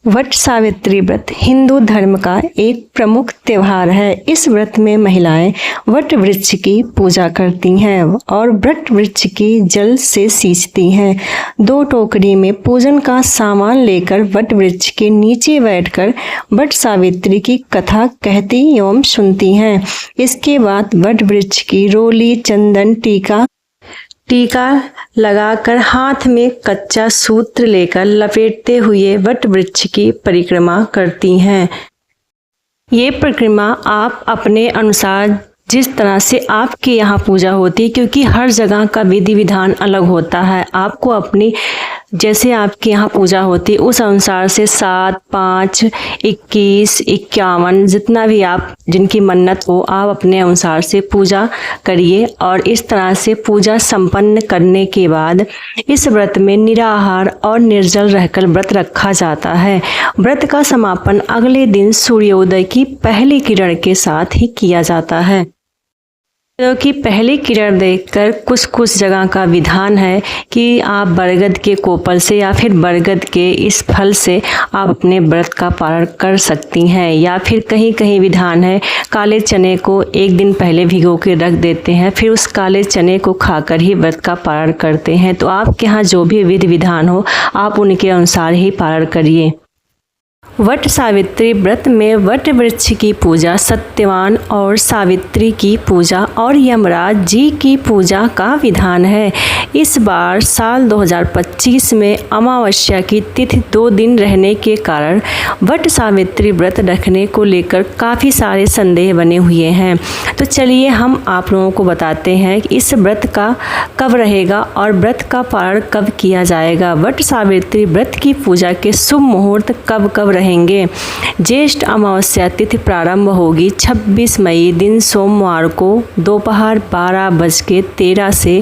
वट सावित्री व्रत हिंदू धर्म का एक प्रमुख त्योहार है। इस व्रत में महिलाएं वट वृक्ष की पूजा करती हैं और वट वृक्ष की जल से सींचती हैं। 2 टोकरी में पूजन का सामान लेकर वट वृक्ष के नीचे बैठकर वट सावित्री की कथा कहती एवं सुनती हैं। इसके बाद वट वृक्ष की रोली, चंदन, टीका लगाकर हाथ में कच्चा सूत्र लेकर लपेटते हुए वट वृक्ष की परिक्रमा करती हैं। ये परिक्रमा आप अपने अनुसार जिस तरह से आपके यहाँ पूजा होती है, क्योंकि हर जगह का विधि विधान अलग होता है, आपको अपनी जैसे आपके यहाँ पूजा होती है उस अनुसार से 7, 5, 21, 51 जितना भी आप जिनकी मन्नत हो आप अपने अनुसार से पूजा करिए। और इस तरह से पूजा संपन्न करने के बाद इस व्रत में निराहार और निर्जल रहकर व्रत रखा जाता है। व्रत का समापन अगले दिन सूर्योदय की पहली किरण के साथ ही किया जाता है, क्योंकि पहली किरण देखकर कुछ जगह का विधान है कि आप बरगद के कोपल से या फिर बरगद के इस फल से आप अपने व्रत का पारण कर सकती हैं, या फिर कहीं विधान है काले चने को एक दिन पहले भिगो के रख देते हैं, फिर उस काले चने को खाकर ही व्रत का पारण करते हैं। तो आपके यहाँ जो भी विधि विधान हो आप उनके अनुसार ही पारण करिए। वट सावित्री व्रत में वट वृक्ष की पूजा, सत्यवान और सावित्री की पूजा और यमराज जी की पूजा का विधान है। इस बार साल 2025 में अमावस्या की तिथि 2 दिन रहने के कारण वट सावित्री व्रत रखने को लेकर काफ़ी सारे संदेह बने हुए हैं। तो चलिए हम आप लोगों को बताते हैं कि इस व्रत का कब रहेगा और व्रत का पारण कब किया जाएगा। वट सावित्री व्रत की पूजा के शुभ मुहूर्त कब रहेंगे। ज्येष्ठ अमावस्या तिथि प्रारंभ होगी 26 मई दिन सोमवार को दोपहर 12:13 से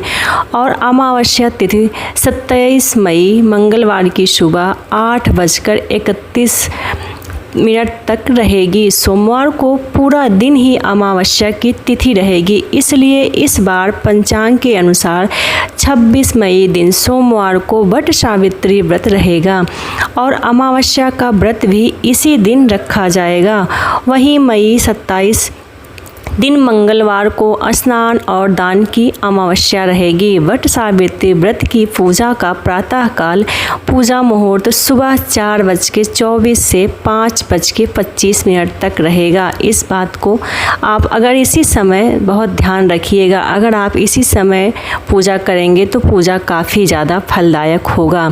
और अमावस्या तिथि 27 मई मंगलवार की सुबह 8:31 तक रहेगी। सोमवार को पूरा दिन ही अमावस्या की तिथि रहेगी, इसलिए इस बार पंचांग के अनुसार 26 मई दिन सोमवार को वट सावित्री व्रत रहेगा और अमावस्या का व्रत भी इसी दिन रखा जाएगा। वहीं मई 27 दिन मंगलवार को स्नान और दान की अमावस्या रहेगी। वट सावित्री व्रत की पूजा का प्रातः काल पूजा मुहूर्त सुबह 4:24 से 5:25 तक रहेगा। इस बात को आप अगर इसी समय बहुत ध्यान रखिएगा, अगर आप इसी समय पूजा करेंगे तो पूजा काफ़ी ज़्यादा फलदायक होगा।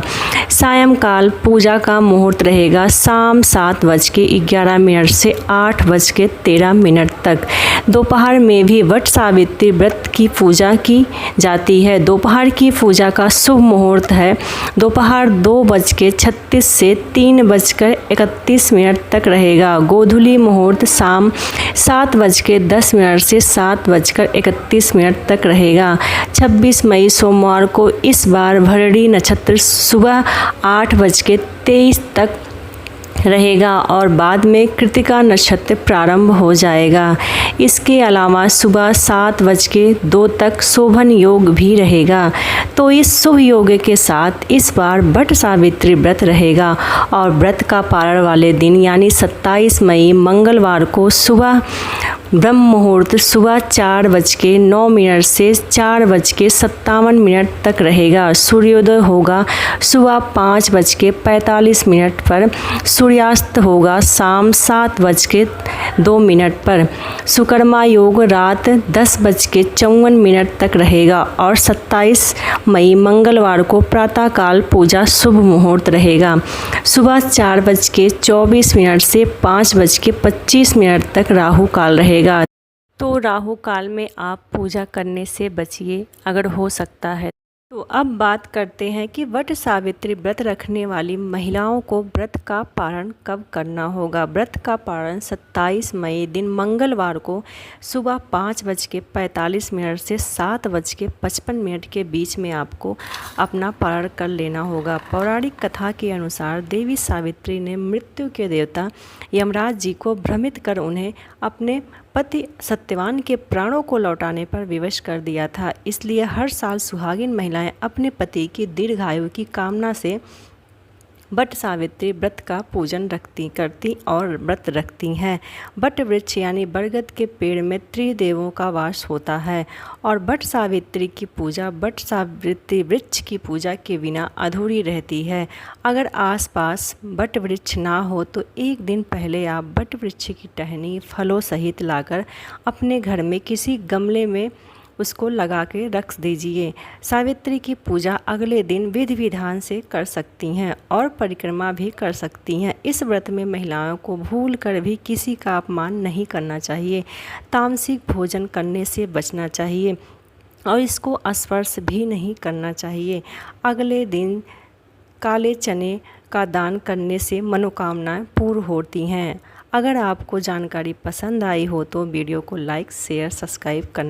सायंकाल पूजा का मुहूर्त रहेगा शाम 7:11 से 8:13 तक। दोपहर में भी वट सावित्री व्रत की पूजा की जाती है। दोपहर की पूजा का शुभ मुहूर्त है दोपहर 2:36 से 3:31 तक रहेगा। गोधूली मुहूर्त शाम 7:10 से 7:31 तक रहेगा। 26 मई सोमवार को इस बार भरणी नक्षत्र सुबह 8:23 तक रहेगा और बाद में कृतिका नक्षत्र प्रारंभ हो जाएगा। इसके अलावा सुबह 7:02 तक शोभन योग भी रहेगा। तो इस शुभ योग के साथ इस बार वट सावित्री व्रत रहेगा और व्रत का पारण वाले दिन यानी 27 मई मंगलवार को सुबह ब्रह्म मुहूर्त सुबह 4:09 से 4:57 तक रहेगा। सूर्योदय होगा सुबह 5:45 पर। सूर्यास्त होगा शाम 7:02 पर। सुकर्मा योग रात 10:54 तक रहेगा और 27 मई मंगलवार को प्रातःकाल पूजा शुभ मुहूर्त रहेगा सुबह 4:24 से 5:25 तक राहु काल रहेगा। तो राहु काल में आप पूजा करने से बचिए अगर हो सकता है। तो अब बात करते हैं कि वट सावित्री व्रत रखने वाली महिलाओं को व्रत का पारण कब करना होगा। व्रत का पारण 27 मई दिन मंगलवार को सुबह 5:45 से 7:55 के बीच में आपको अपना पारण कर लेना होगा। पौराणिक कथा के अनुसार देवी सावित्री ने मृत्यु के देवता यमराज जी को भ्रमित कर उन्हें अपने पति सत्यवान के प्राणों को लौटाने पर विवश कर दिया था। इसलिए हर साल सुहागिन महिलाएं अपने पति की दीर्घायु की कामना से बट सावित्री व्रत का पूजन करती और व्रत रखती हैं। बट वृक्ष यानी बरगद के पेड़ में त्रिदेवों का वास होता है और बट सावित्री की पूजा बट सावित्री वृक्ष की पूजा के बिना अधूरी रहती है। अगर आसपास बट वृक्ष ना हो तो एक दिन पहले आप बट वृक्ष की टहनी फलों सहित लाकर अपने घर में किसी गमले में उसको लगा के रख दीजिए। सावित्री की पूजा अगले दिन विधि विधान से कर सकती हैं और परिक्रमा भी कर सकती हैं। इस व्रत में महिलाओं को भूल कर भी किसी का अपमान नहीं करना चाहिए, तामसिक भोजन करने से बचना चाहिए और इसको स्पर्श भी नहीं करना चाहिए। अगले दिन काले चने का दान करने से मनोकामनाएं पूर्ण होती हैं। अगर आपको जानकारी पसंद आई हो तो वीडियो को लाइक शेयर सब्सक्राइब करना।